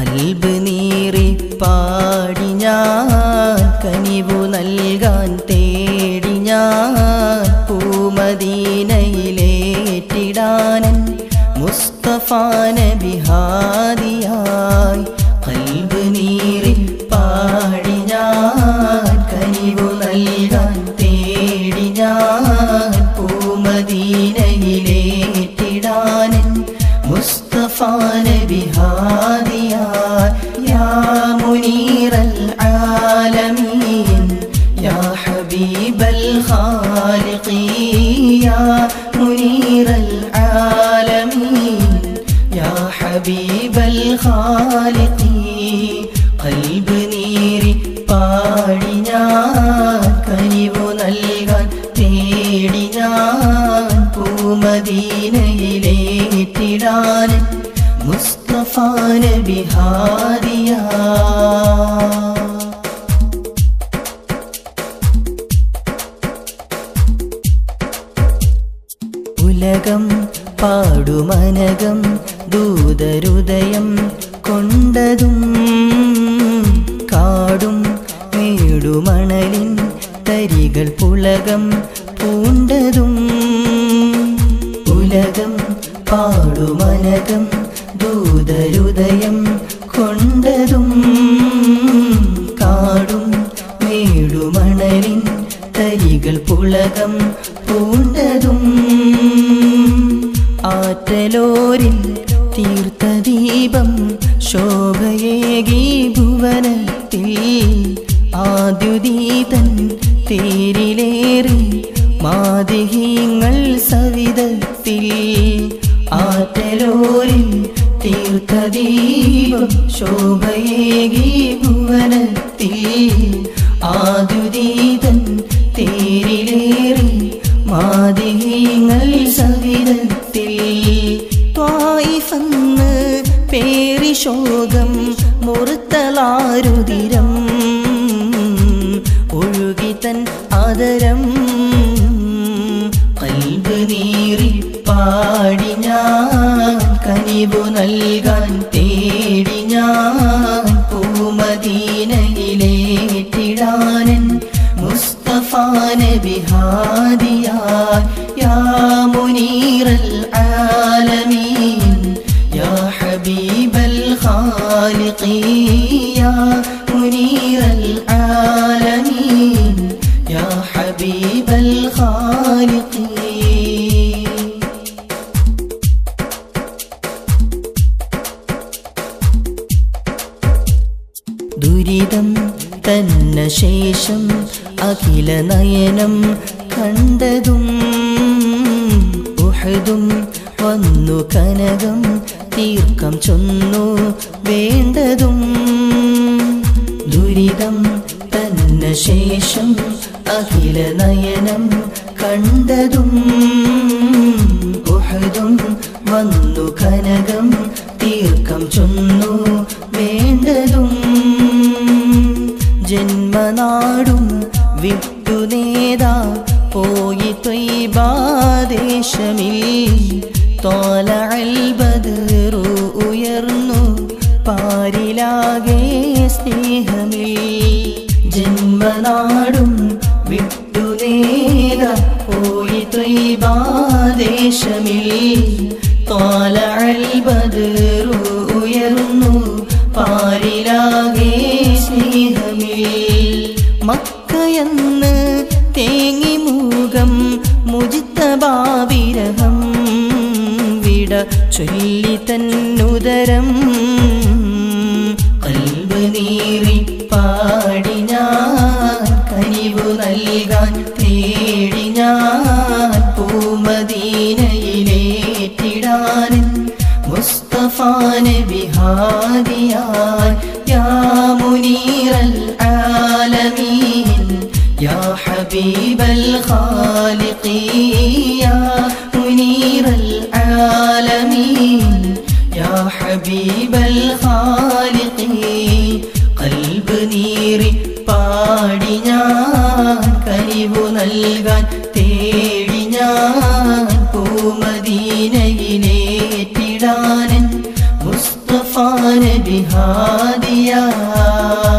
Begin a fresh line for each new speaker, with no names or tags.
ഖൽബ് നീറി പാടി ഞാൻ കനിവു നൽകാൻ തേടി ഞാൻ പൂമദീനയിലേറ്റിടാനൻ മുസ്തഫ നബി ഹാദിയായി ഖൽബ് നീറി പാടി ഞാൻ കനിവു നൽകാൻ തേടി ഞാൻ പൂമദീനയിലേറ്റിടാനൻ മുസ്തഫ നബി ഹാദിയായി യാ മുനീറൽ ആലമീൻ യാ ഹബീബൽ ഖാലിഖീ യാ മുനീറൽ ആലമീൻ യാ ഹബീബൽ ഖാലിഖീ ഖൽബ് നീറി പാടി ഞാൻ കനിവു നൽകാൻ തേടി ഞാൻ പൂമദീനയിലേറ്റിടാനൻ മുസ്തഫ നബി ഹാദിയായി ഉലകം പാടുമനകം ദൂതരുദയം കൊണ്ടതും കാടും മേടുമണലിൻ തരികൾ പുളകം പൂണ്ടതും ഉലകം പാടുമനകം ദൂതരുദയം കൊണ്ടതും കാടും മേടുമണലിൻ തരികൾ പുളകം പൂണ്ടതും ആറ്റലോരിൽ തീർത്ത ദീപം ശോഭയേകി ഭുവനത്തിൽ ആദ്യുദീതൻ തേരിലേറി മാതിഹീങ്ങൾ സവിധത്തിൽ ആറ്റലോരിൽ തീർത്ത ദീപം ശോഭയേകി ഭുവനത്തിൽ ആദ്യുദീതൻ തേരിലേറി മാതിഹീങ്ങൾ സവിധത്തിൽ ത്വായിഫെന്ന് പേരി ശോകം മുർത്തലാരുതിരം ഒഴുകിതൻ ആദരം ഖൽബ് നീറി പാടി ഞാൻ കനിവു നൽകാൻ തേടി ഞാൻ പൂമദീനയിലേറ്റിടാനൻ മുസ്തഫ നബി ഹാദിയായി യാ മുനീറൽ ആലമീൻ യാ ഹബീബൽ ഖാലിഖീ യാ മുനീറൽ ആലമീൻ യാ ഹബീബൽ ഖാലിഖീ ദുരിതം തന്ന ശേഷം അഖില നയനം കണ്ടതും ഉഹദും വന്നു കനകം തീർക്കം ചൊന്നു വേണ്ടതും ദുരിതം തന്ന ശേഷം അഖില നയനം കണ്ടതും ഉഹദും വന്നു കനകം തീർക്കം ചൊന്നു വേണ്ടതും ജന്മനാടും വിട്ടു നേതാ പോയി ത്വയ്ബാദേശമിൽ ത്വലഅൽ ബദ്റു ഉയർന്നു പാരിലാകെ സ്നേഹമിൽ ജന്മനാടും വിട്ടു നേതാ പോയി ത്വയ്ബാദേശമിൽ ത്വലഅൽ ബദ്റു ഉയർന്നു പാരിലാകെ സ്നേഹമിൽ മക്കയെന്ന് തേങ്ങി മൂകം മുജ്തബാവിരഹം വിട ചൊല്ലി തന്നുദരം ഖൽബ് നീറി പാടി ഞാൻ കനിവു നൽകാൻ തേടി ഞാൻ പൂമദീനയിലേറ്റിടാനൻ മുസ്തഫ നബി ഹാദിയായി യാ മുനീറൽ ആലമീൻ യാ ഹബീബൽ ഖാലിഖീ യാ മുനീറൽ ആലമീൻ യാ ഹബീബൽ ഖാലിഖീ ഖൽബ് നീറി പാടി ഞാൻ കനിവു നൽകാൻ തേടി ഞാൻ പൂമദീനയിലേറ്റിടാനൻ മുസ്തഫ മുസ്തഫ നബി ഹാദിയായി